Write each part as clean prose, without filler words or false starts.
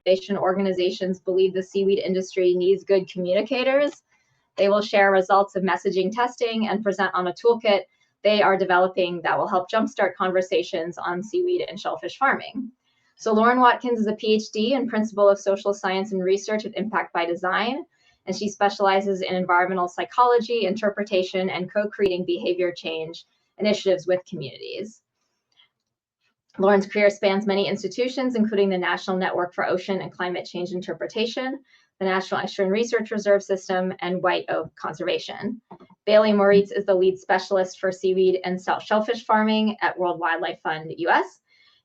conservation organizations believe the seaweed industry needs good communicators. They will share results of messaging testing and present on a toolkit they are developing that will help jumpstart conversations on seaweed and shellfish farming. So Lauren Watkins is a PhD and principal of social science and research at Impact by Design, and she specializes in environmental psychology, interpretation, and co-creating behavior change initiatives with communities. Lauren's career spans many institutions, including the National Network for Ocean and Climate Change Interpretation, the National Estuarine Research Reserve System, and White Oak Conservation. Bailey Moritz is the lead specialist for seaweed and shellfish farming at World Wildlife Fund US,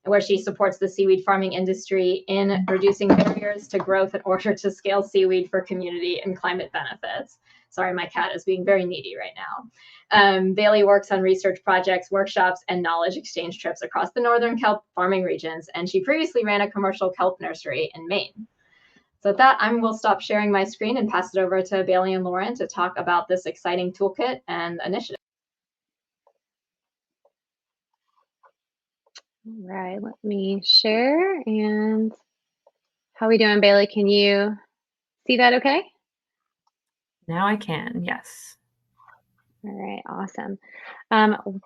where she supports the seaweed farming industry in reducing barriers to growth in order to scale seaweed for community and climate benefits. Sorry, my cat is being very needy right now. Bailey works on research projects, workshops, and knowledge exchange trips across the northern kelp farming regions, and she previously ran a commercial kelp nursery in Maine. So with that, I will stop sharing my screen and pass it over to Bailey and Lauren to talk about this exciting toolkit and initiative. All right, let me share. And how are we doing, Bailey? Can you see that okay? Now I can, yes. All right, awesome.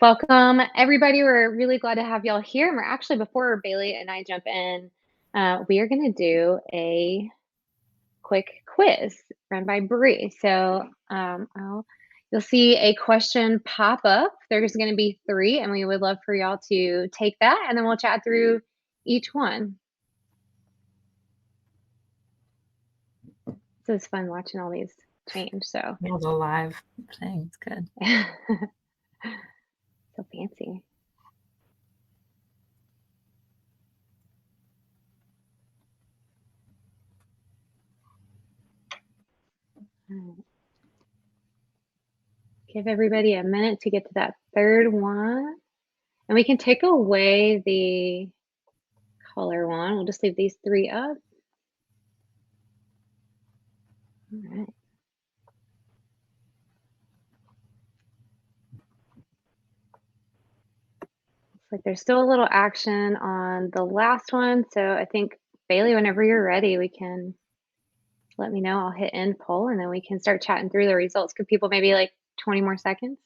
Welcome, everybody. We're really glad to have y'all here. And we're actually, before Bailey and I jump in, we are going to do a quick quiz run by Bree. So you'll see a question pop up. There's going to be 3, and we would love for y'all to take that, and then we'll chat through each one. So it's fun watching all these change. So it was a live thing. It's good. So fancy. Give everybody a minute to get to that 3rd one. And we can take away the color one. We'll just leave these 3 up. All right. Looks like there's still a little action on the last one. So I think, Bailey, whenever you're ready, we can let me know. I'll hit end poll, and then we can start chatting through the results. Could people maybe like 20 more seconds?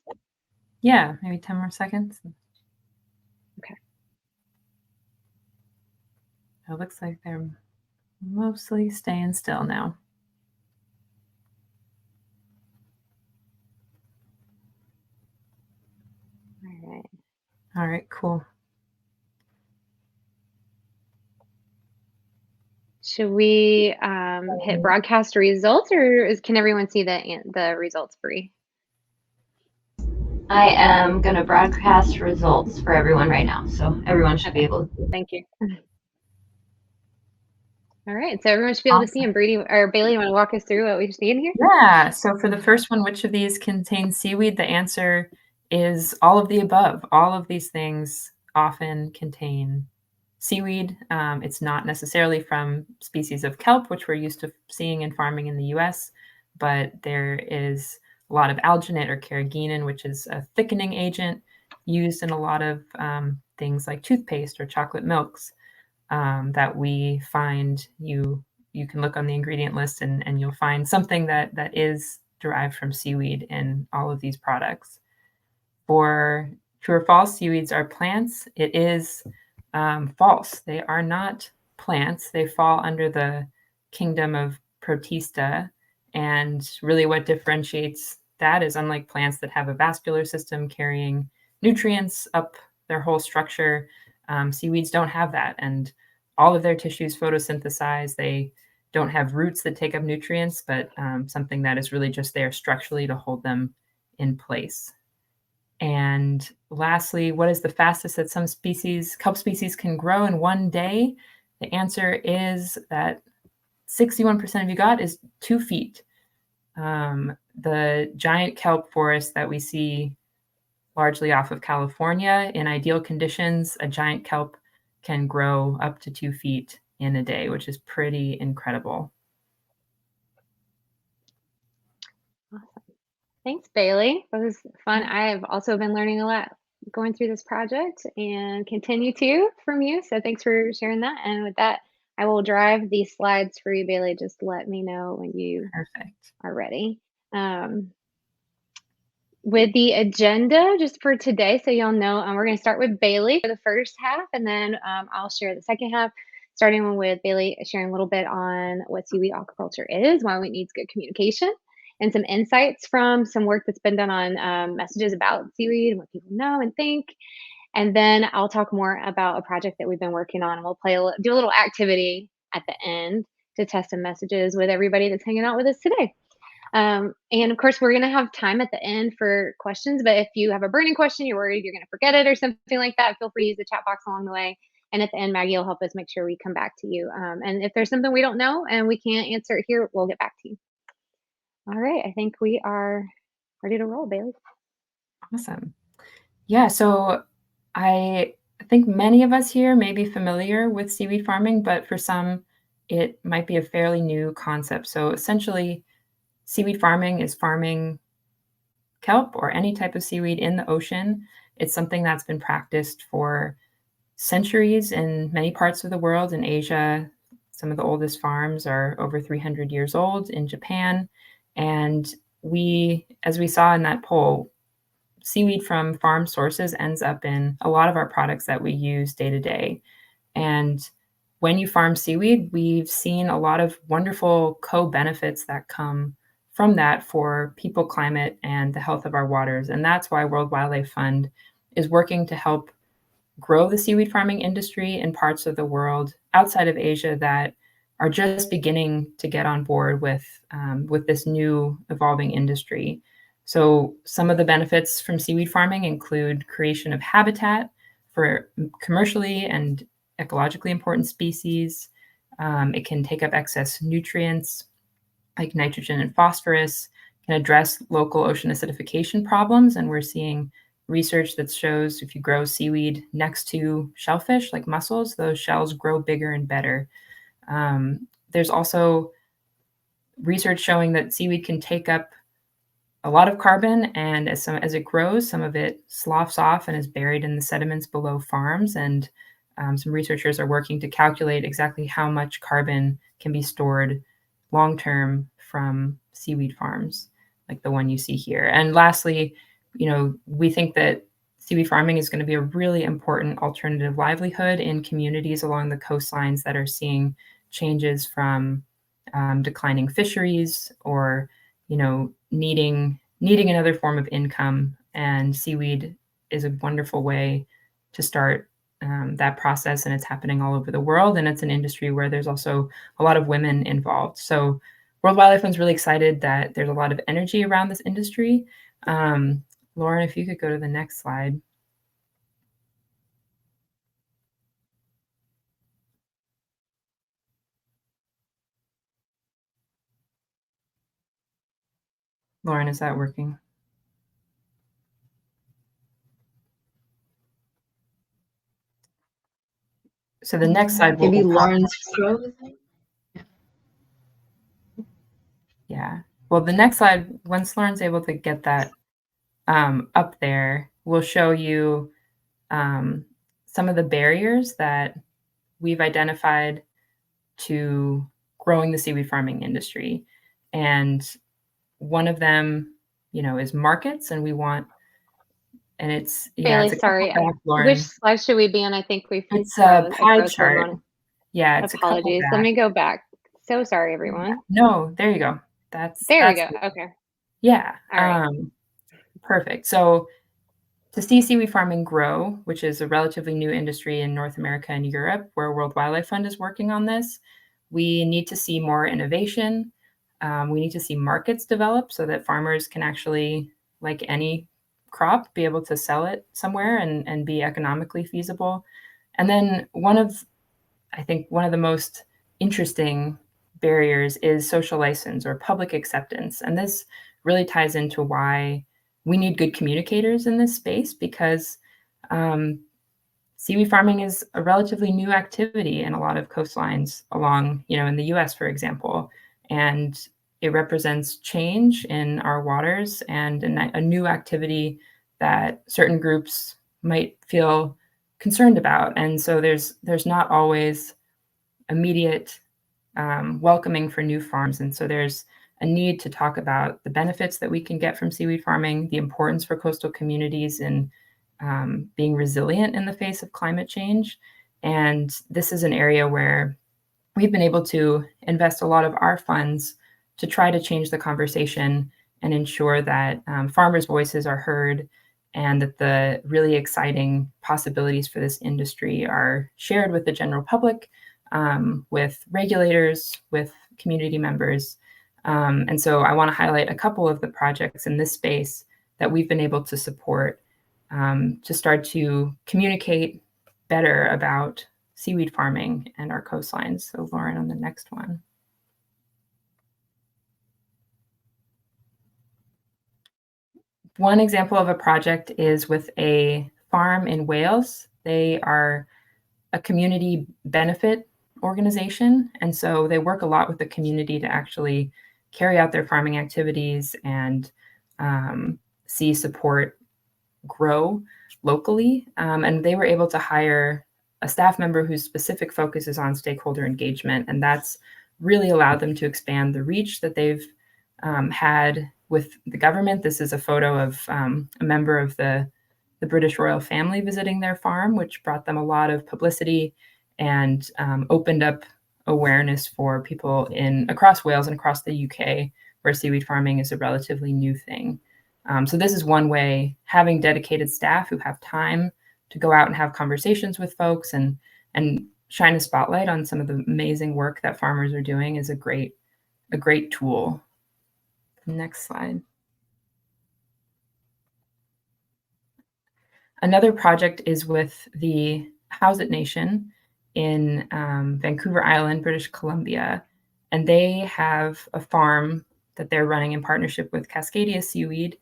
Yeah, maybe 10 more seconds. Okay. It looks like they're mostly staying still now. All right. All right, cool. Should we hit broadcast results, or can everyone see the results, Bree? I am going to broadcast results for everyone right now, so everyone should be able to. Thank you. All right, so everyone should be able to see. And Brady or Bailey, you want to walk us through what we're seeing here? Yeah, so for the first one, which of these contains seaweed? The answer is all of the above. All of these things often contain seaweed. It's not necessarily from species of kelp, which we're used to seeing in farming in the US, but there is a lot of alginate or carrageenan, which is a thickening agent used in a lot of things like toothpaste or chocolate milks that we find. You can look on the ingredient list and you'll find something that is derived from seaweed in all of these products. For true or false, seaweeds are plants. It is false. They are not plants. They fall under the kingdom of Protista. And really what differentiates that is, unlike plants that have a vascular system carrying nutrients up their whole structure, seaweeds don't have that. And all of their tissues photosynthesize. They don't have roots that take up nutrients, but something that is really just there structurally to hold them in place. And lastly, what is the fastest that some species, kelp species, can grow in one day? The answer is that 61% of you got is 2 feet. The giant kelp forest that we see largely off of California, in ideal conditions, a giant kelp can grow up to 2 feet in a day, which is pretty incredible. Awesome. Thanks, Bailey. It was fun. I've also been learning a lot going through this project and continue to from you. So thanks for sharing that. And with that, I will drive these slides for you, Bailey. Just let me know when you Perfect. are ready. With the agenda just for today, so y'all know, we're going to start with Bailey for the first half, and then I'll share the second half, starting with Bailey sharing a little bit on what seaweed aquaculture is, why it needs good communication, and some insights from some work that's been done on messages about seaweed and what people know and think. And then I'll talk more about a project that we've been working on, and we'll do a little activity at the end to test some messages with everybody that's hanging out with us today. And of course, we're going to have time at the end for questions, but if you have a burning question, you're worried you're going to forget it or something like that, feel free to use the chat box along the way. And at the end, Maggie will help us make sure we come back to you. And if there's something we don't know and we can't answer it here, we'll get back to you. All right, I think we are ready to roll, Bailey. Awesome. Yeah, so I think many of us here may be familiar with seaweed farming, but for some, it might be a fairly new concept. So essentially, seaweed farming is farming kelp or any type of seaweed in the ocean. It's something that's been practiced for centuries in many parts of the world. In Asia, some of the oldest farms are over 300 years old in Japan. And as we saw in that poll, seaweed from farm sources ends up in a lot of our products that we use day to day. And when you farm seaweed, we've seen a lot of wonderful co-benefits that come from that for people, climate, and the health of our waters. And that's why World Wildlife Fund is working to help grow the seaweed farming industry in parts of the world outside of Asia that are just beginning to get on board with this new evolving industry. So some of the benefits from seaweed farming include creation of habitat for commercially and ecologically important species. It can take up excess nutrients like nitrogen and phosphorus, can address local ocean acidification problems. And we're seeing research that shows if you grow seaweed next to shellfish like mussels, those shells grow bigger and better. There's also research showing that seaweed can take up a lot of carbon, and as it grows, some of it sloughs off and is buried in the sediments below farms. And some researchers are working to calculate exactly how much carbon can be stored long-term from seaweed farms, like the one you see here. And lastly, we think that seaweed farming is going to be a really important alternative livelihood in communities along the coastlines that are seeing changes from declining fisheries or needing another form of income. And seaweed is a wonderful way to start that process, and it's happening all over the world. And it's an industry where there's also a lot of women involved. So World Wildlife Fund's really excited that there's a lot of energy around this industry. Lauren, if you could go to the next slide. Lauren, is that working? So the next slide will Maybe Lauren's frozen. Yeah. Well, the next slide, once Lauren's able to get that up there, we'll show you some of the barriers that we've identified to growing the seaweed farming industry. And one of them, is markets, and it's Bailey, it's a sorry. couple back, Lauren. Which slide should we be on? I think we It's a pie froze chart. one. Yeah, it's Apologies. a couple Let back. me go back. So sorry, everyone. No, there you go. There we go. Okay. Yeah. All right. Perfect. So to see seaweed farming grow, which is a relatively new industry in North America and Europe, where World Wildlife Fund is working on this, we need to see more innovation. We need to see markets develop so that farmers can actually, like any crop, be able to sell it somewhere and be economically feasible. And then I think one of the most interesting barriers is social license or public acceptance. And this really ties into why we need good communicators in this space, because seaweed farming is a relatively new activity in a lot of coastlines along, in the US, for example. And it represents change in our waters and a new activity that certain groups might feel concerned about. And so there's not always immediate welcoming for new farms. And so there's a need to talk about the benefits that we can get from seaweed farming, the importance for coastal communities in being resilient in the face of climate change. And this is an area where we've been able to invest a lot of our funds to try to change the conversation and ensure that farmers' voices are heard and that the really exciting possibilities for this industry are shared with the general public, with regulators, with community members. And so I want to highlight a couple of the projects in this space that we've been able to support to start to communicate better about seaweed farming and our coastlines. So Lauren, on the next one. One example of a project is with a farm in Wales. They are a community benefit organization. And so they work a lot with the community to actually carry out their farming activities and see support grow locally. And they were able to hire a staff member whose specific focus is on stakeholder engagement. And that's really allowed them to expand the reach that they've had with the government. This is a photo of a member of the British royal family visiting their farm, which brought them a lot of publicity and opened up awareness for people across Wales and across the UK, where seaweed farming is a relatively new thing. So this is one way, having dedicated staff who have time to go out and have conversations with folks and shine a spotlight on some of the amazing work that farmers are doing is a great tool. Next slide. Another project is with the Howsett Nation in Vancouver Island, British Columbia, and they have a farm that they're running in partnership with Cascadia Seaweed,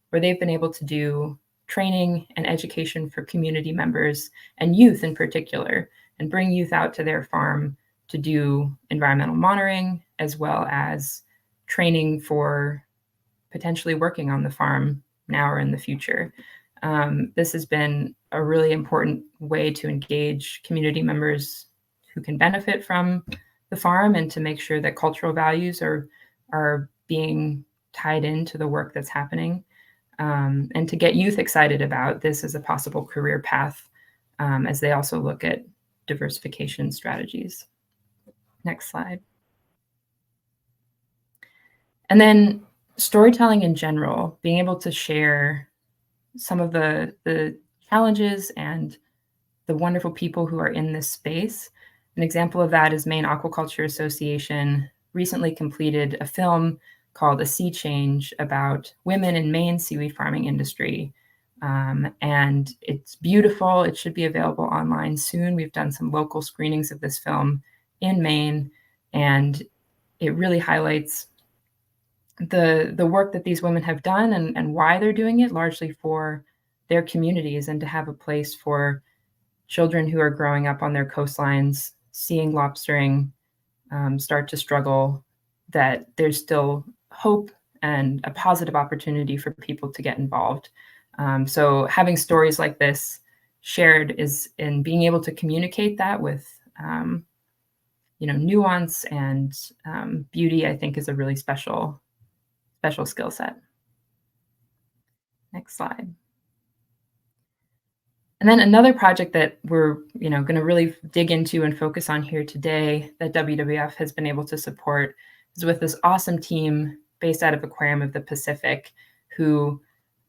where they've been able to do training and education for community members and youth in particular, and bring youth out to their farm to do environmental monitoring, as well as training for potentially working on the farm now or in the future. This has been a really important way to engage community members who can benefit from the farm and to make sure that cultural values are being tied into the work that's happening, and to get youth excited about this as a possible career path as they also look at diversification strategies. Next slide. And then storytelling in general, being able to share some of the challenges and the wonderful people who are in this space. An example of that is Maine Aquaculture Association recently completed a film called A Sea Change about women in Maine's seaweed farming industry. And it's beautiful. It should be available online soon. We've done some local screenings of this film in Maine, and it really highlights the work that these women have done and why they're doing it, largely for their communities and to have a place for children who are growing up on their coastlines, seeing lobstering start to struggle, that there's still hope and a positive opportunity for people to get involved. So having stories like this shared is in being able to communicate that with nuance and beauty, I think is a really special skill set. Next slide. And then another project that we're going to really dig into and focus on here today that WWF has been able to support is with this awesome team based out of Aquarium of the Pacific, who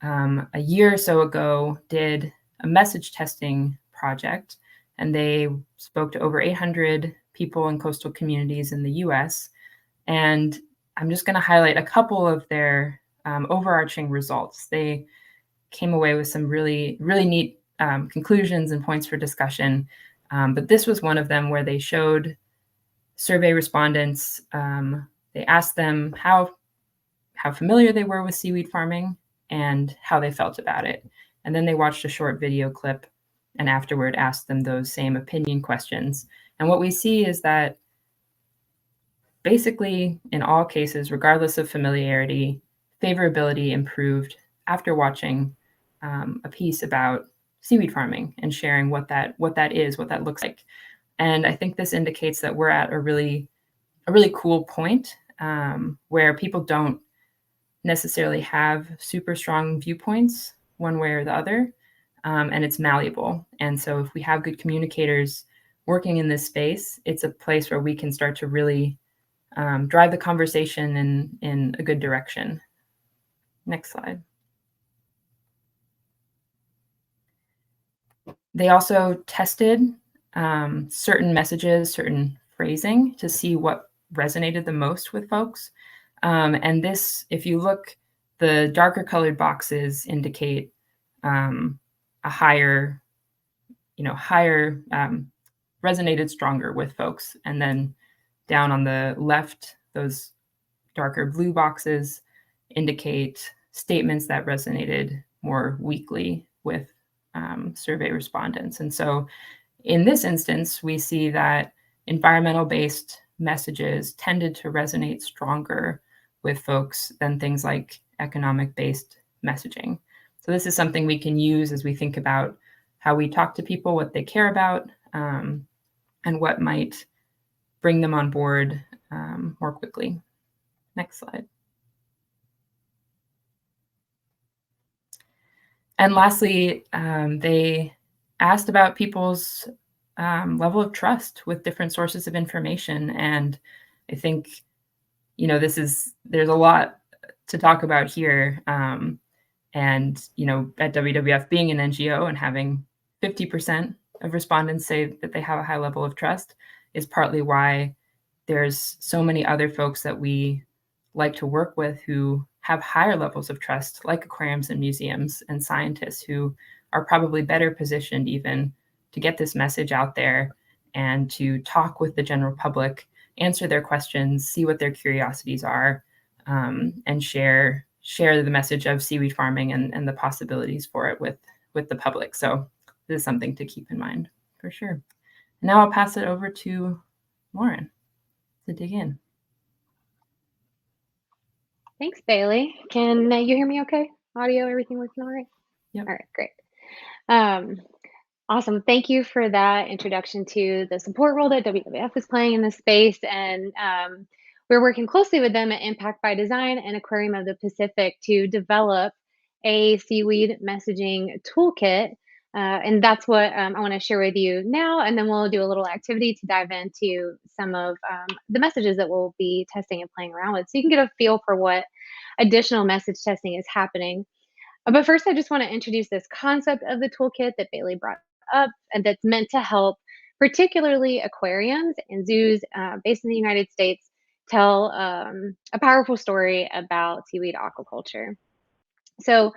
a year or so ago did a message testing project, and they spoke to over 800 people in coastal communities in the US. And I'm just going to highlight a couple of their overarching results. They came away with some really, really neat conclusions and points for discussion. But this was one of them where they showed survey respondents, they asked them how familiar they were with seaweed farming and how they felt about it. And then they watched a short video clip and afterward asked them those same opinion questions. And what we see is that basically in all cases, regardless of familiarity, favorability improved after watching a piece about seaweed farming and sharing what that is, what that looks like. And I think this indicates that we're at a really cool point where people don't necessarily have super strong viewpoints one way or the other, and it's malleable. And so if we have good communicators working in this space, it's a place where we can start to really drive the conversation in a good direction. Next slide. They also tested certain messages, certain phrasing to see what resonated the most with folks. And this, if you look, the darker colored boxes indicate a higher, resonated stronger with folks. And then down on the left, those darker blue boxes indicate statements that resonated more weakly with survey respondents. And so in this instance, we see that environmental-based messages tended to resonate stronger with folks than things like economic-based messaging. So this is something we can use as we think about how we talk to people, what they care about, and what might bring them on board more quickly. Next slide. And lastly, they asked about people's level of trust with different sources of information. And I think, there's a lot to talk about here. And, at WWF being an NGO and having 50% of respondents say that they have a high level of trust is partly why there's so many other folks that we like to work with who have higher levels of trust, like aquariums and museums and scientists who are probably better positioned even to get this message out there and to talk with the general public, answer their questions, see what their curiosities are, and share the message of seaweed farming and the possibilities for it with the public. So this is something to keep in mind for sure. Now I'll pass it over to Lauren to dig in. Thanks, Bailey. Can you hear me okay? Audio, everything working all right? Yep. All right, great. Awesome. Thank you for that introduction to the support role that WWF is playing in this space. And we're working closely with them at Impact by Design and Aquarium of the Pacific to develop a seaweed messaging toolkit. And that's what I want to share with you now. And then we'll do a little activity to dive into some of the messages that we'll be testing and playing around with. So you can get a feel for what additional message testing is happening. But first, I just want to introduce this concept of the toolkit that Bailey brought up, and that's meant to help particularly aquariums and zoos based in the United States tell a powerful story about seaweed aquaculture. So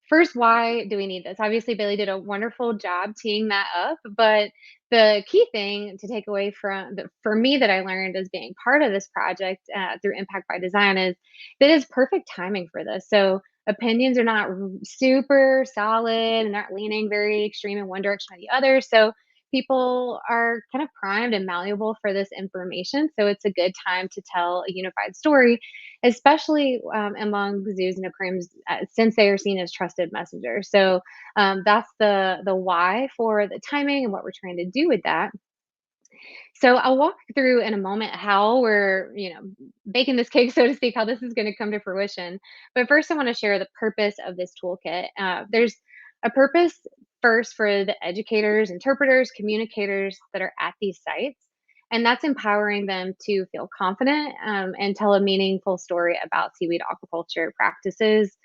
first, why do we need this? Obviously, Bailey did a wonderful job teeing that up, but the key thing to take away for me that I learned as being part of this project through Impact by Design is that it's perfect timing for this. So opinions are not super solid and not leaning very extreme in one direction or the other. So people are kind of primed and malleable for this information. So it's a good time to tell a unified story, especially among zoos and aquariums, since they are seen as trusted messengers. So that's the why for the timing and what we're trying to do with that. So I'll walk through in a moment how we're, baking this cake, so to speak, how this is going to come to fruition. But first, I want to share the purpose of this toolkit. There's a purpose first for the educators, interpreters, communicators that are at these sites. And that's empowering them to feel confident and tell a meaningful story about seaweed aquaculture practices.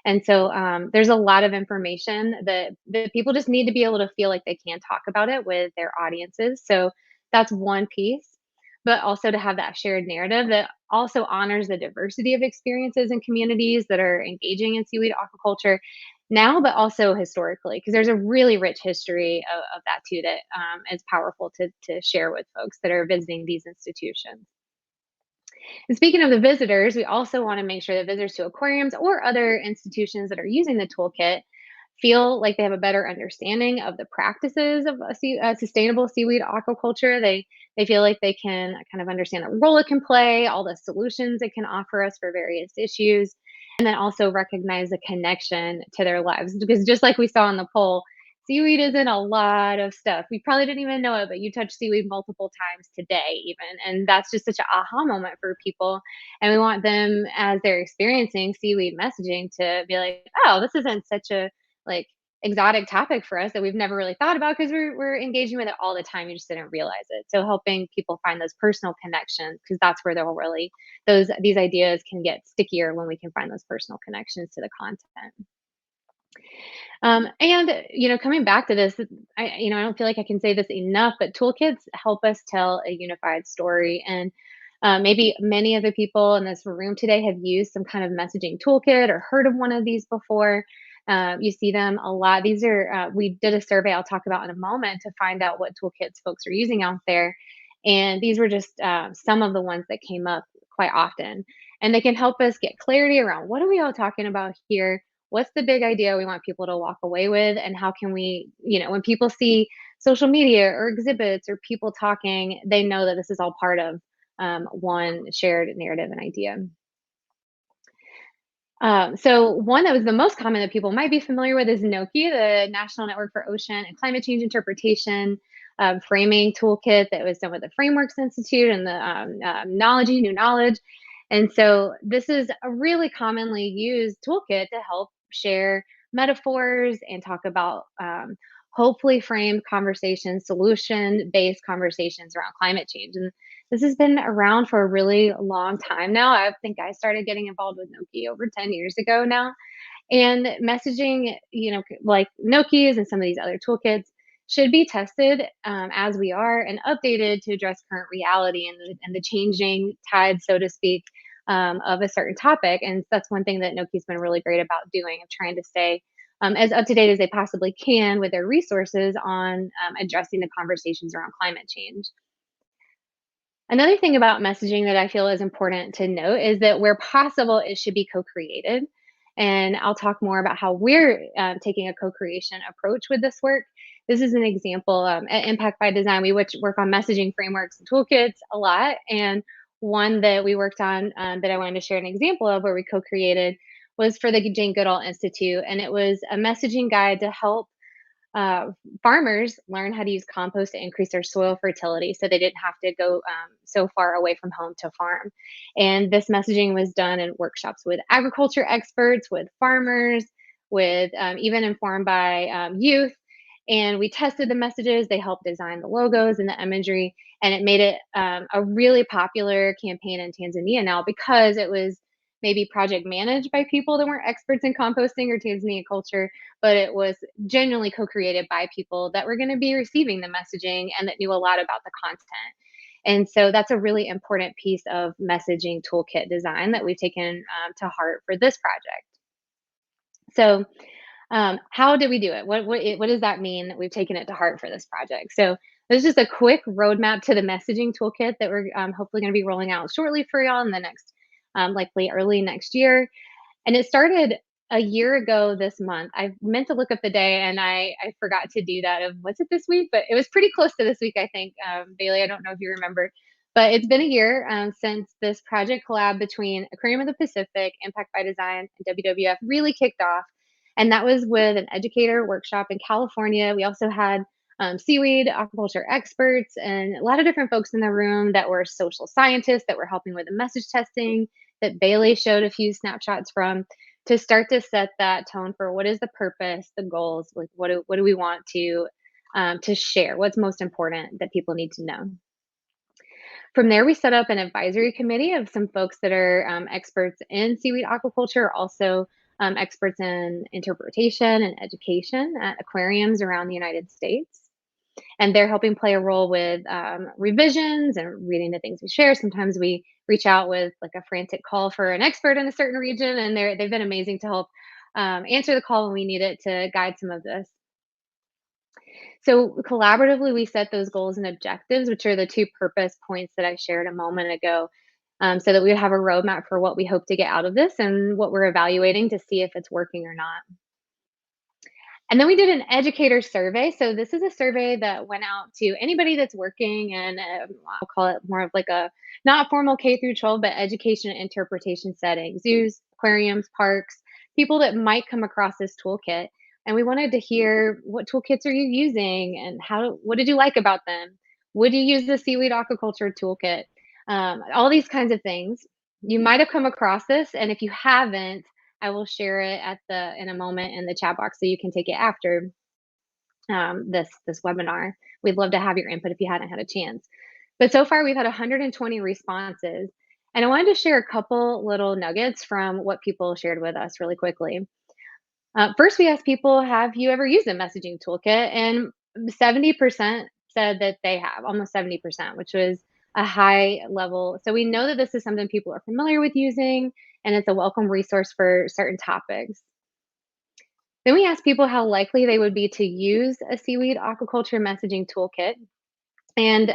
And so there's a lot of information that people just need to be able to feel like they can talk about it with their audiences. So that's one piece, but also to have that shared narrative that also honors the diversity of experiences and communities that are engaging in seaweed aquaculture now, but also historically, because there's a really rich history of that too that is powerful to share with folks that are visiting these institutions. And speaking of the visitors, we also want to make sure that visitors to aquariums or other institutions that are using the toolkit feel like they have a better understanding of the practices of sustainable seaweed aquaculture. They feel like they can kind of understand the role it can play, all the solutions it can offer us for various issues, and then also recognize the connection to their lives. Because just like we saw in the poll, seaweed is in a lot of stuff. We probably didn't even know it, but you touched seaweed multiple times today, even. And that's just such an aha moment for people. And we want them, as they're experiencing seaweed messaging, to be like, oh, this isn't such a like exotic topic for us that we've never really thought about, because we're engaging with it all the time. You just didn't realize it. So helping people find those personal connections, because that's where they'll really these ideas can get stickier when we can find those personal connections to the content. And coming back to this, I don't feel like I can say this enough, but toolkits help us tell a unified story. And maybe many of the people in this room today have used some kind of messaging toolkit or heard of one of these before. You see them a lot. These are, we did a survey I'll talk about in a moment to find out what toolkits folks are using out there. And these were just some of the ones that came up quite often. And they can help us get clarity around, what are we all talking about here? What's the big idea we want people to walk away with? And how can we, when people see social media or exhibits or people talking, they know that this is all part of one shared narrative and idea. So one that was the most common that people might be familiar with is NOKI, the National Network for Ocean and Climate Change Interpretation framing toolkit that was done with the Frameworks Institute and the New Knowledge. And so this is a really commonly used toolkit to help share metaphors and talk about hopefully framed conversations, solution-based conversations around climate change. And this has been around for a really long time now. I think I started getting involved with NOKI over 10 years ago now. And messaging, like NOKI's and some of these other toolkits, should be tested as we are and updated to address current reality and the changing tide, so to speak, of a certain topic. And that's one thing that NOKI's been really great about doing, of trying to stay as up to date as they possibly can with their resources on addressing the conversations around climate change. Another thing about messaging that I feel is important to note is that where possible, it should be co-created. And I'll talk more about how we're taking a co-creation approach with this work. This is an example at Impact by Design. We work on messaging frameworks and toolkits a lot. And one that we worked on that I wanted to share an example of where we co-created was for the Jane Goodall Institute. And it was a messaging guide to help farmers learn how to use compost to increase their soil fertility, so they didn't have to go so far away from home to farm. And this messaging was done in workshops with agriculture experts, with farmers, with even informed by youth. And we tested the messages. They helped design the logos and the imagery, and it made it a really popular campaign in Tanzania now, because it was maybe project managed by people that weren't experts in composting or Tanzania culture, but it was genuinely co-created by people that were going to be receiving the messaging and that knew a lot about the content. And so that's a really important piece of messaging toolkit design that we've taken to heart for this project. So how did we do it? What does that mean that we've taken it to heart for this project? So this is just a quick roadmap to the messaging toolkit that we're hopefully going to be rolling out shortly for y'all in the next, likely early next year. And it started a year ago this month. I meant to look up the day and I forgot to do that. Was it this week? But it was pretty close to this week, I think. Bailey, I don't know if you remember. But it's been a year since this project collab between Aquarium of the Pacific, Impact by Design, and WWF really kicked off. And that was with an educator workshop in California. We also had seaweed, aquaculture experts, and a lot of different folks in the room that were social scientists that were helping with the message testing that Bailey showed a few snapshots from, to start to set that tone for what is the purpose, the goals, like what do we want to share, what's most important that people need to know. From there, we set up an advisory committee of some folks that are experts in seaweed aquaculture, also experts in interpretation and education at aquariums around the United States. And they're helping play a role with revisions and reading the things we share. Sometimes we reach out with like a frantic call for an expert in a certain region, and they've been amazing to help answer the call when we need it to guide some of this. So collaboratively, we set those goals and objectives, which are the two purpose points that I shared a moment ago, so that we would have a roadmap for what we hope to get out of this and what we're evaluating to see if it's working or not. And then we did an educator survey. So this is a survey that went out to anybody that's working in, I'll call it more of like a not formal K through 12, but education and interpretation setting, zoos, aquariums, parks, people that might come across this toolkit. And we wanted to hear, what toolkits are you using, and what did you like about them? Would you use the seaweed aquaculture toolkit? All these kinds of things. You might have come across this, and if you haven't, I will share it in a moment in the chat box so you can take it after this webinar. We'd love to have your input if you hadn't had a chance. But so far, we've had 120 responses. And I wanted to share a couple little nuggets from what people shared with us really quickly. First, we asked people, have you ever used a messaging toolkit? And 70% said that they have, almost 70%, which was a high level. So we know that this is something people are familiar with using, and it's a welcome resource for certain topics. Then we asked people how likely they would be to use a seaweed aquaculture messaging toolkit. And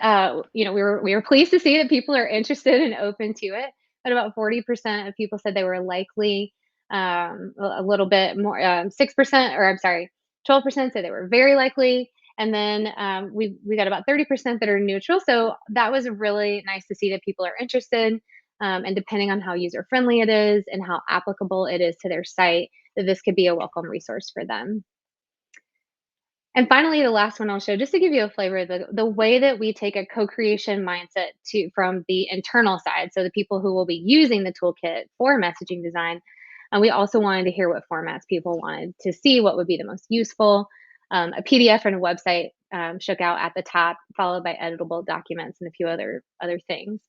we were pleased to see that people are interested and open to it. But about 40% of people said they were likely, a little bit more, 6%, or I'm sorry, 12% said they were very likely. And then we got about 30% that are neutral. So that was really nice to see that people are interested. And depending on how user friendly it is and how applicable it is to their site, that this could be a welcome resource for them. And finally, the last one I'll show, just to give you a flavor of the way that we take a co-creation mindset from the internal side, so the people who will be using the toolkit for messaging design. And we also wanted to hear what formats people wanted to see, what would be the most useful. A PDF and a website shook out at the top, followed by editable documents and a few other things.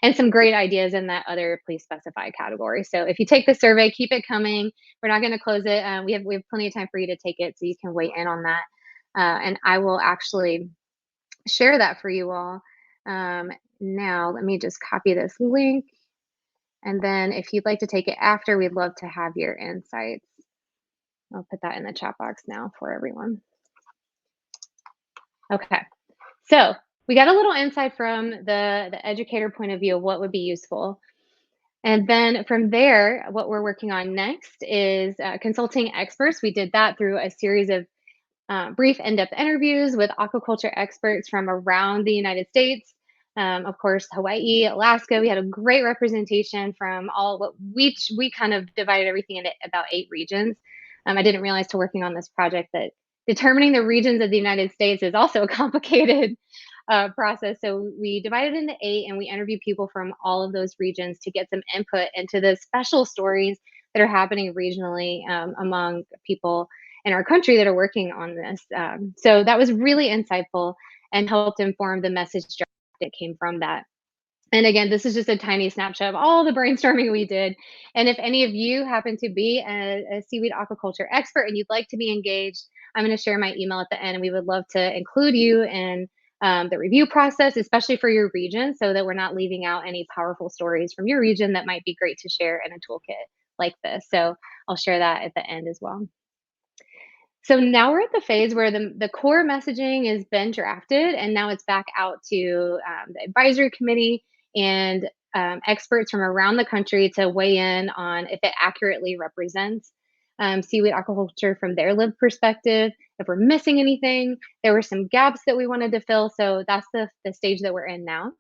And some great ideas in that other please specify category. So if you take the survey, keep it coming. We're not going to close it. We have plenty of time for you to take it, so you can weigh in on that. And I will actually share that for you all. Now, let me just copy this link. And then if you'd like to take it after, we'd love to have your insights. I'll put that in the chat box now for everyone. Okay, so we got a little insight from the educator point of view of what would be useful. And then from there, what we're working on next is consulting experts. We did that through a series of brief in-depth interviews with aquaculture experts from around the United States. Of course, Hawaii, Alaska. We had a great representation from we kind of divided everything into about 8 regions. I didn't realize till working on this project that determining the regions of the United States is also a complicated process. So we divided into 8, and we interviewed people from all of those regions to get some input into the special stories that are happening regionally among people in our country that are working on this. So that was really insightful and helped inform the message that came from that. And again, this is just a tiny snapshot of all the brainstorming we did. And if any of you happen to be a seaweed aquaculture expert and you'd like to be engaged, I'm going to share my email at the end, and we would love to include you in the review process, especially for your region, so that we're not leaving out any powerful stories from your region that might be great to share in a toolkit like this. So I'll share that at the end as well. So now we're at the phase where the core messaging has been drafted, and now it's back out to the advisory committee and experts from around the country to weigh in on if it accurately represents seaweed aquaculture from their lived perspective, if we're missing anything. There were some gaps that we wanted to fill, so that's the stage that we're in now.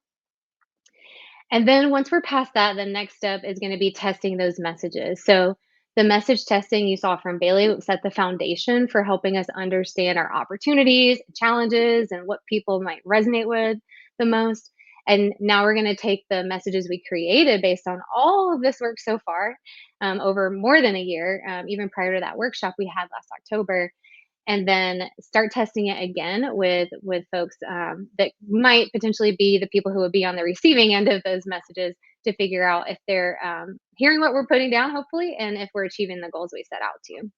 And then once we're past that, the next step is going to be testing those messages. So the message testing you saw from Bailey set the foundation for helping us understand our opportunities, challenges, and what people might resonate with the most. And now we're going to take the messages we created based on all of this work so far over more than a year, even prior to that workshop we had last October, and then start testing it again with folks that might potentially be the people who would be on the receiving end of those messages, to figure out if they're hearing what we're putting down, hopefully, and if we're achieving the goals we set out to.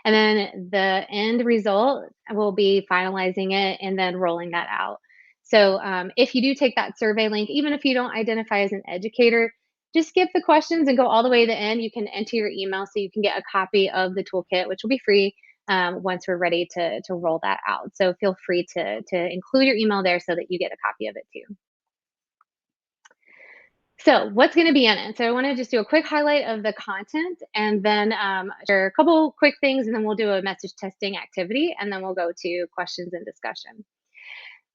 And then the end result will be finalizing it and then rolling that out. So if you do take that survey link, even if you don't identify as an educator, just skip the questions and go all the way to the end. You can enter your email so you can get a copy of the toolkit, which will be free once we're ready to roll that out. So feel free to include your email there so that you get a copy of it too. So what's going to be in it? So I want to just do a quick highlight of the content, and then share a couple quick things, and then we'll do a message testing activity, and then we'll go to questions and discussion.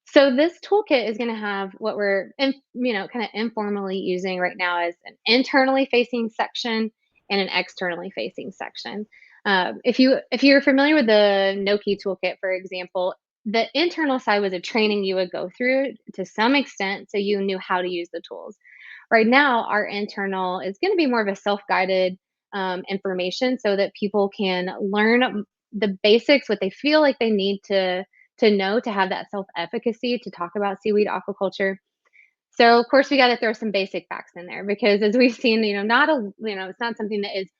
So this toolkit is going to have what we're kind of informally using right now as an internally facing section and an externally facing section. If you're familiar with the Noki toolkit, for example, the internal side was a training you would go through to some extent, so you knew how to use the tools. Right now, our internal is going to be more of a self-guided information, so that people can learn the basics, what they feel like they need to know to have that self-efficacy to talk about seaweed aquaculture. So of course we got to throw some basic facts in there because as we've seen, it's not something that is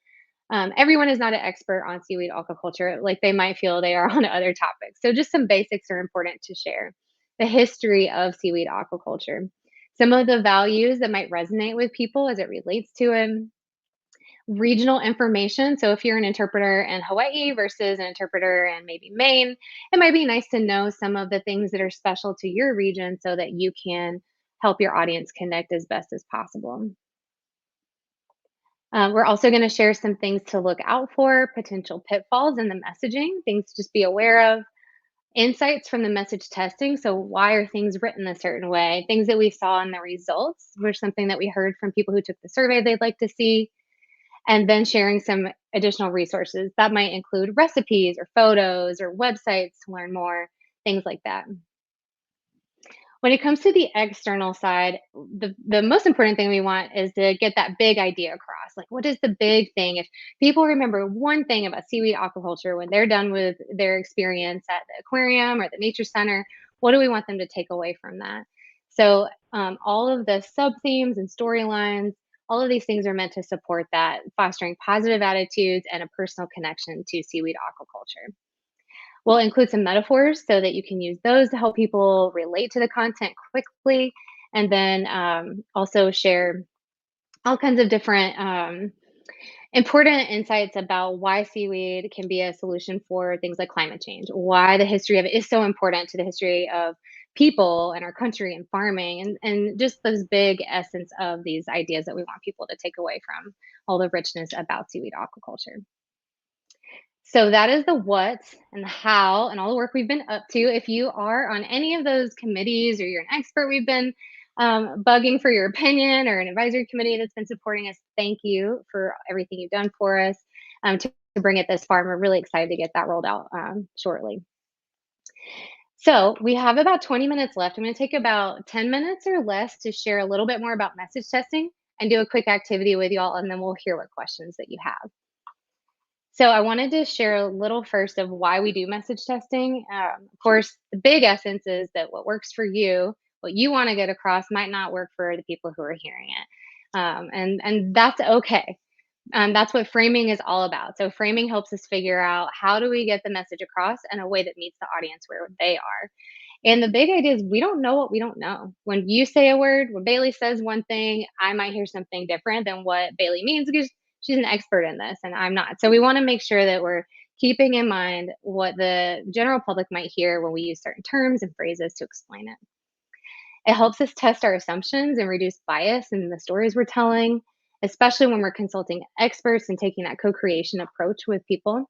everyone is not an expert on seaweed aquaculture like they might feel they are on other topics. So just some basics are important to share. The history of seaweed aquaculture, some of the values that might resonate with people as it relates to it, regional information. So if you're an interpreter in Hawaii versus an interpreter in maybe Maine, it might be nice to know some of the things that are special to your region so that you can help your audience connect as best as possible. We're also going to share some things to look out for, potential pitfalls in the messaging, things to just be aware of, insights from the message testing. So why are things written a certain way? Things that we saw in the results were something that we heard from people who took the survey they'd like to see. And then sharing some additional resources that might include recipes or photos or websites to learn more, things like that. When it comes to the external side, the most important thing we want is to get that big idea across. Like, what is the big thing? If people remember one thing about seaweed aquaculture when they're done with their experience at the aquarium or the nature center, what do we want them to take away from that? So all of the sub themes and storylines, all of these things are meant to support that, fostering positive attitudes and a personal connection to seaweed aquaculture. We'll include some metaphors so that you can use those to help people relate to the content quickly, and then also share all kinds of different important insights about why seaweed can be a solution for things like climate change, why the history of it is so important to the history of people and our country and farming, and just those big essence of these ideas that we want people to take away from all the richness about seaweed aquaculture. So that is the what and the how and all the work we've been up to. If you are on any of those committees or you're an expert, we've been bugging for your opinion, or an advisory committee that's been supporting us, thank you for everything you've done for us to bring it this far. And we're really excited to get that rolled out shortly. So we have about 20 minutes left. I'm going to take about 10 minutes or less to share a little bit more about message testing and do a quick activity with y'all, and then we'll hear what questions that you have. So I wanted to share a little first of why we do message testing. Of course, the big essence is that what works for you, what you want to get across, might not work for the people who are hearing it, and that's okay. That's what framing is all about. So framing helps us figure out how do we get the message across in a way that meets the audience where they are. And the big idea is we don't know what we don't know. When you say a word, when Bailey says one thing, I might hear something different than what Bailey means because she's an expert in this and I'm not. So we want to make sure that we're keeping in mind what the general public might hear when we use certain terms and phrases to explain it. It helps us test our assumptions and reduce bias in the stories we're telling, especially when we're consulting experts and taking that co-creation approach with people.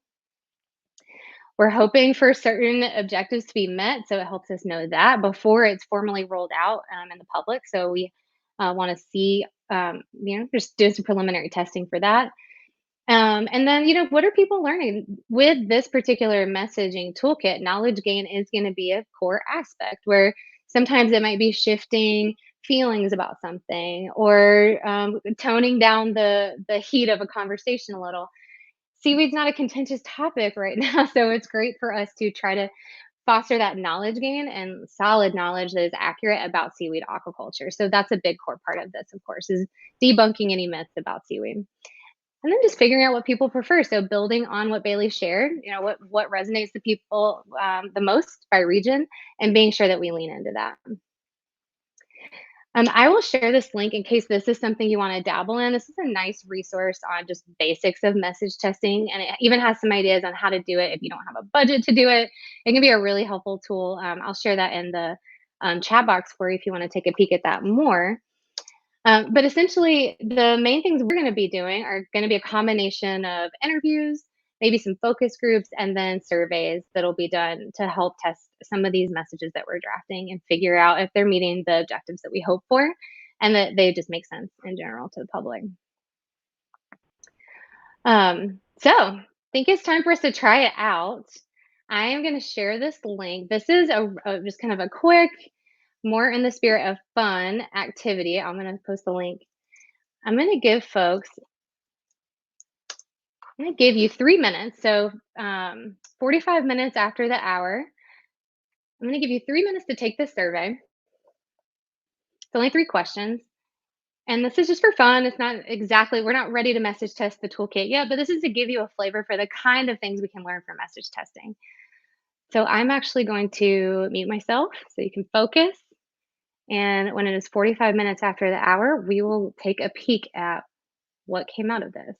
We're hoping for certain objectives to be met, so it helps us know that before it's formally rolled out in the public. So we want to see, just do some preliminary testing for that. And then, what are people learning? With this particular messaging toolkit, knowledge gain is going to be a core aspect where sometimes it might be shifting feelings about something or toning down the heat of a conversation a little. Seaweed's not a contentious topic right now, so it's great for us to try to foster that knowledge gain and solid knowledge that is accurate about seaweed aquaculture. So that's a big core part of this, of course, is debunking any myths about seaweed. And then just figuring out what people prefer. So building on what Bailey shared, what resonates to people the most by region, and being sure that we lean into that. I will share this link in case this is something you want to dabble in. This is a nice resource on just basics of message testing, and it even has some ideas on how to do it if you don't have a budget to do it. It can be a really helpful tool. I'll share that in the chat box for you if you want to take a peek at that more. But essentially, the main things we're going to be doing are going to be a combination of interviews, maybe some focus groups, and then surveys that'll be done to help test some of these messages that we're drafting and figure out if they're meeting the objectives that we hope for and that they just make sense in general to the public. So think it's time for us to try it out. I am going to share this link. This is just kind of a quick, more in the spirit of fun activity. I'm going to post the link. I'm going to give folks, I'm going to give you 3 minutes. So 45 minutes after the hour, I'm going to give you 3 minutes to take this survey. It's only 3 questions. And this is just for fun. It's not exactly, we're not ready to message test the toolkit yet, but this is to give you a flavor for the kind of things we can learn from message testing. So I'm actually going to mute myself so you can focus. And when it is 45 minutes after the hour, we will take a peek at what came out of this.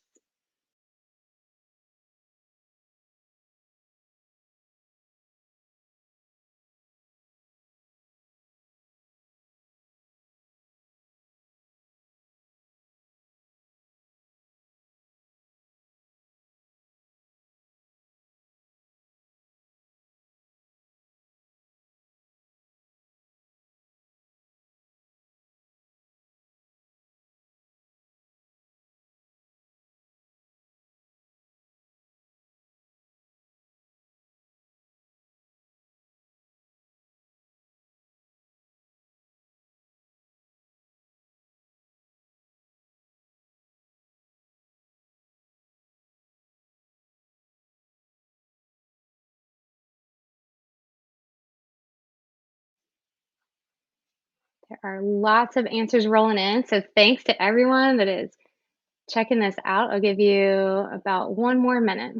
There are lots of answers rolling in. So thanks to everyone that is checking this out. I'll give you about 1 more minute.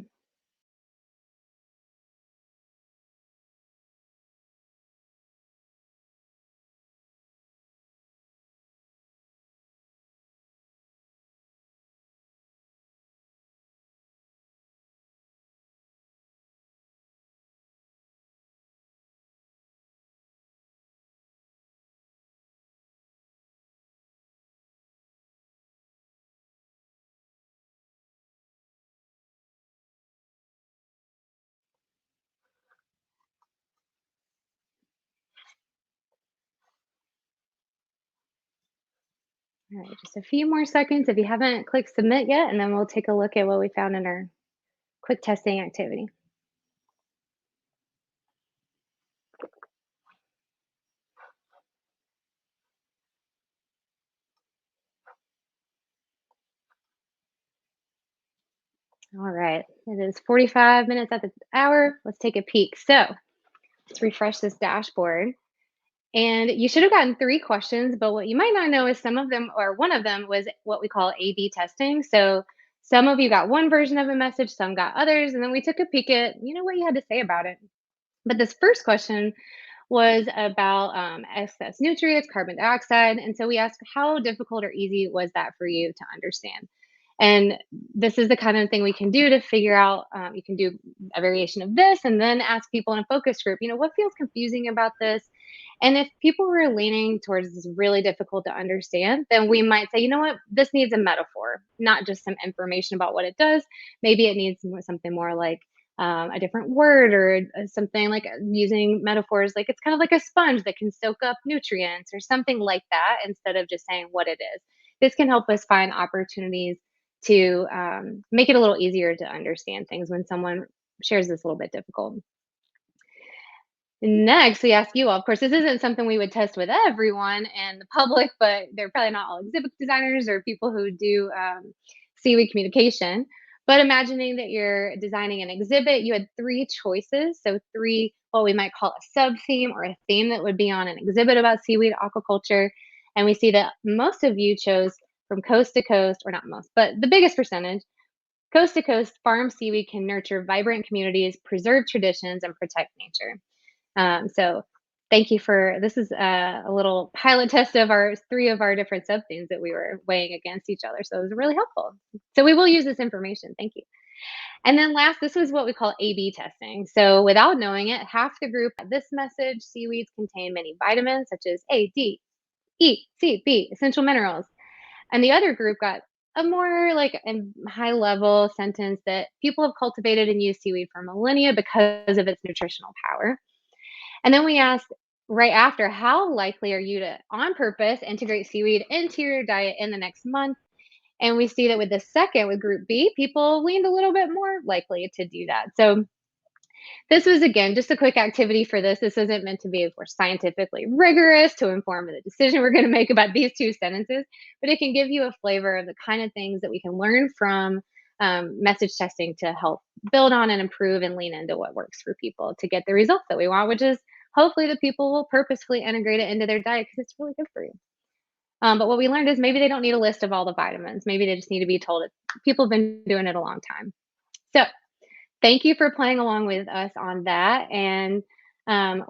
All right, just a few more seconds if you haven't clicked submit yet, and then we'll take a look at what we found in our quick testing activity. All right, it is 45 minutes at the hour. Let's take a peek. So let's refresh this dashboard. And you should have gotten 3 questions, but what you might not know is some of them, or one of them was what we call A/B testing. So some of you got one version of a message, some got others, and then we took a peek at, what you had to say about it. But this first question was about excess nutrients, carbon dioxide. And so we asked, how difficult or easy was that for you to understand? And this is the kind of thing we can do to figure out, you can do a variation of this and then ask people in a focus group, what feels confusing about this? And if people were leaning towards this really difficult to understand, then we might say, what, this needs a metaphor, not just some information about what it does. Maybe it needs something more like a different word, or something like using metaphors like it's kind of like a sponge that can soak up nutrients or something like that, instead of just saying what it is. This can help us find opportunities to make it a little easier to understand things when someone shares this a little bit difficult. Next, we ask you all, of course, this isn't something we would test with everyone in the public, but they're probably not all exhibit designers or people who do seaweed communication. But imagining that you're designing an exhibit, you had 3 choices. So 3, what we might call a sub-theme or a theme that would be on an exhibit about seaweed aquaculture. And we see that most of you chose from coast to coast, or not most, but the biggest percentage, coast to coast, farm seaweed can nurture vibrant communities, preserve traditions, and protect nature. So thank you for, this is a little pilot test of 3 of our different sub themes that we were weighing against each other. So it was really helpful. So we will use this information. Thank you. And then last, this was what we call A/B testing. So without knowing it, half the group had this message: seaweeds contain many vitamins such as A, D, E, C, B, essential minerals. And the other group got a more like a high level sentence that people have cultivated and used seaweed for millennia because of its nutritional power. And then we asked right after, how likely are you to, on purpose, integrate seaweed into your diet in the next month? And we see that with the second, with group B, people leaned a little bit more likely to do that. So this was, again, just a quick activity for this. This isn't meant to be, of course, scientifically rigorous to inform the decision we're going to make about these two sentences, but it can give you a flavor of the kind of things that we can learn from message testing to help build on and improve and lean into what works for people to get the results that we want, which is hopefully the people will purposefully integrate it into their diet because it's really good for you. But what we learned is maybe they don't need a list of all the vitamins. Maybe they just need to be told it. People have been doing it a long time. So thank you for playing along with us on that. And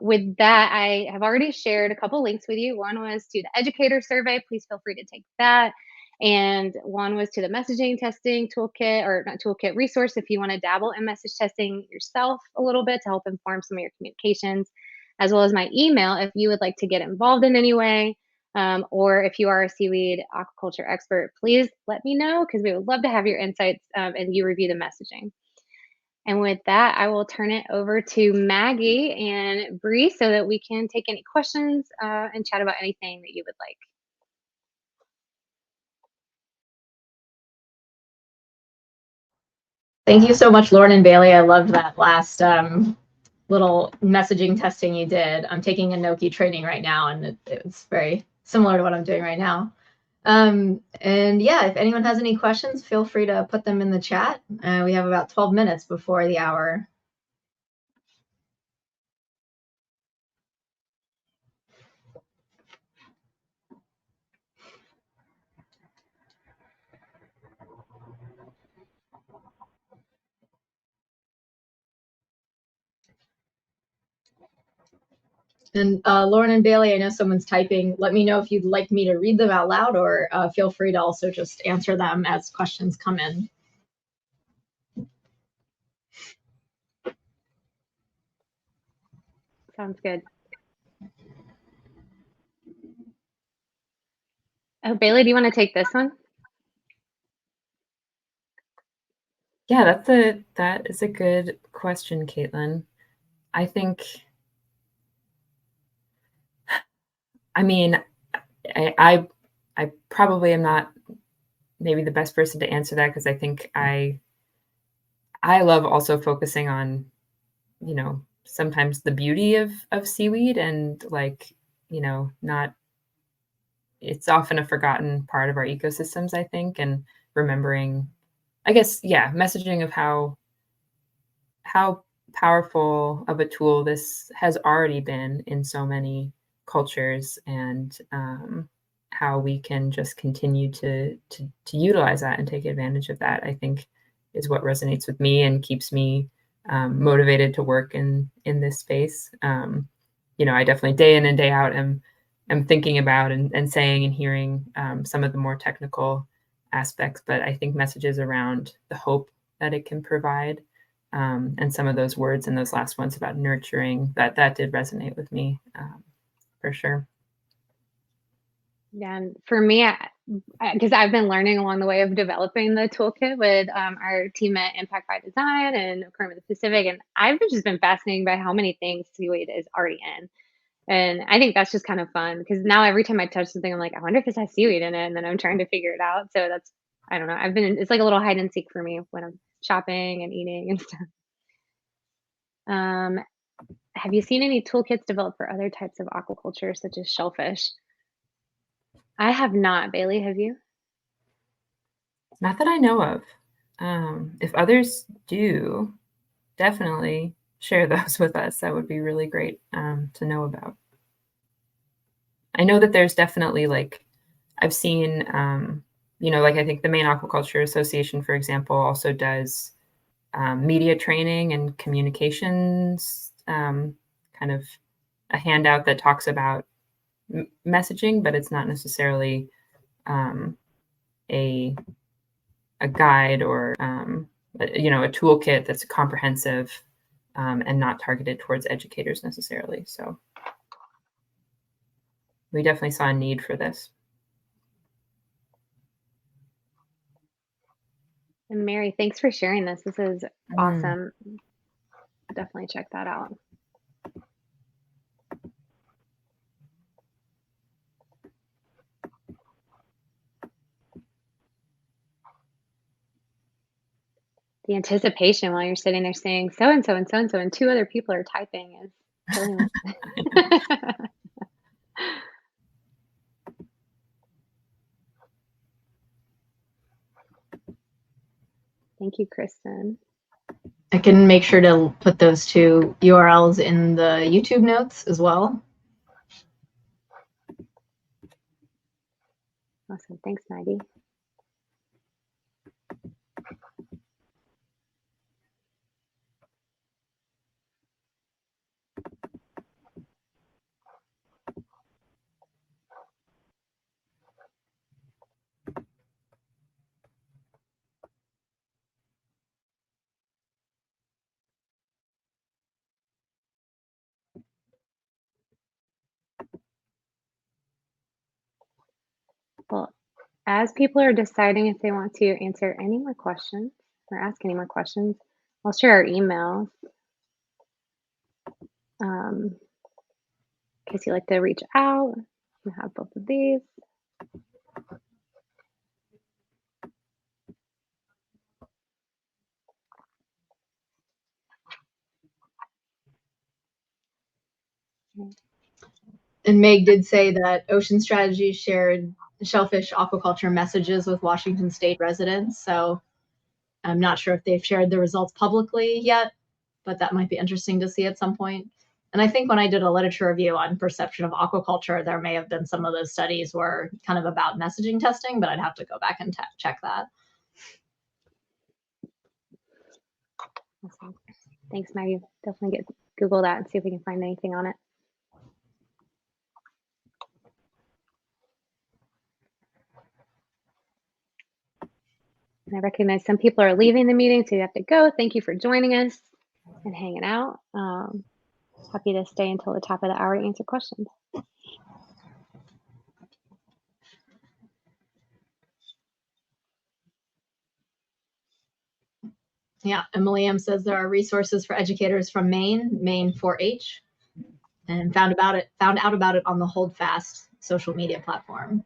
with that, I have already shared a couple links with you. One was to the educator survey. Please feel free to take that. And one was to the messaging testing toolkit, or not toolkit, resource if you want to dabble in message testing yourself a little bit to help inform some of your communications, as well as my email if you would like to get involved in any way. Or if you are a seaweed aquaculture expert, please let me know because we would love to have your insights and you review the messaging. And with that, I will turn it over to Maggie and Bree so that we can take any questions and chat about anything that you would like. Thank you so much, Lauren and Bailey. I loved that last little messaging testing you did. I'm taking a Noki training right now, and it's very similar to what I'm doing right now. And yeah, if anyone has any questions, feel free to put them in the chat. We have about 12 minutes before the hour. And Lauren and Bailey, I know someone's typing. Let me know if you'd like me to read them out loud, or feel free to also just answer them as questions come in. Sounds good. Oh, Bailey, do you want to take this one? Yeah, that is a good question, Caitlin. I think, I mean, I probably am not maybe the best person to answer that because I think I love also focusing on, you know, sometimes the beauty of seaweed and like, you know, not, it's often a forgotten part of our ecosystems, I think, and remembering, I guess, yeah, messaging of how powerful of a tool this has already been in so many cultures, and how we can just continue to utilize that and take advantage of that, I think is what resonates with me and keeps me motivated to work in this space. You know, I definitely day in and day out am thinking about and saying and hearing some of the more technical aspects, but I think messages around the hope that it can provide, and some of those words and those last ones about nurturing, that did resonate with me, for sure. Yeah, and for me, because I've been learning along the way of developing the toolkit with our team at Impact by Design and Aquarium of the Pacific, and I've just been fascinated by how many things seaweed is already in. And I think that's just kind of fun because now every time I touch something, I'm like, I wonder if this has seaweed in it, and then I'm trying to figure it out. So that's, I don't know. It's like a little hide and seek for me when I'm shopping and eating and stuff. Have you seen any toolkits developed for other types of aquaculture, such as shellfish? I have not. Bailey, have you? Not that I know of. If others do, definitely share those with us. That would be really great to know about. I know that there's definitely, like, I've seen, you know, like I think the Maine Aquaculture Association, for example, also does media training and communications, kind of a handout that talks about messaging, but it's not necessarily a guide or you know, a toolkit that's comprehensive and not targeted towards educators necessarily. So we definitely saw a need for this. And Mary, thanks for sharing this. This is awesome. Definitely check that out. The anticipation while you're sitting there saying so and so and so and so, and two other people are typing is killing me. Thank you, Kristen. I can make sure to put those two URLs in the YouTube notes as well. Awesome. Thanks, Maggie. Well, as people are deciding if they want to answer any more questions or ask any more questions, I'll share our emails. In case you'd like to reach out, you have both of these. And Meg did say that Ocean Strategy shared shellfish aquaculture messages with Washington State residents. So I'm not sure if they've shared the results publicly yet, but that might be interesting to see at some point. And I think when I did a literature review on perception of aquaculture, there may have been some of those studies were kind of about messaging testing, but I'd have to go back and check that. Awesome. Thanks, Maggie. Definitely Google that and see if we can find anything on it. And I recognize some people are leaving the meeting, so you have to go. Thank you for joining us and hanging out. Happy to stay until the top of the hour to answer questions. Yeah, Emily M says there are resources for educators from Maine 4-H, and found out about it on the Holdfast social media platform.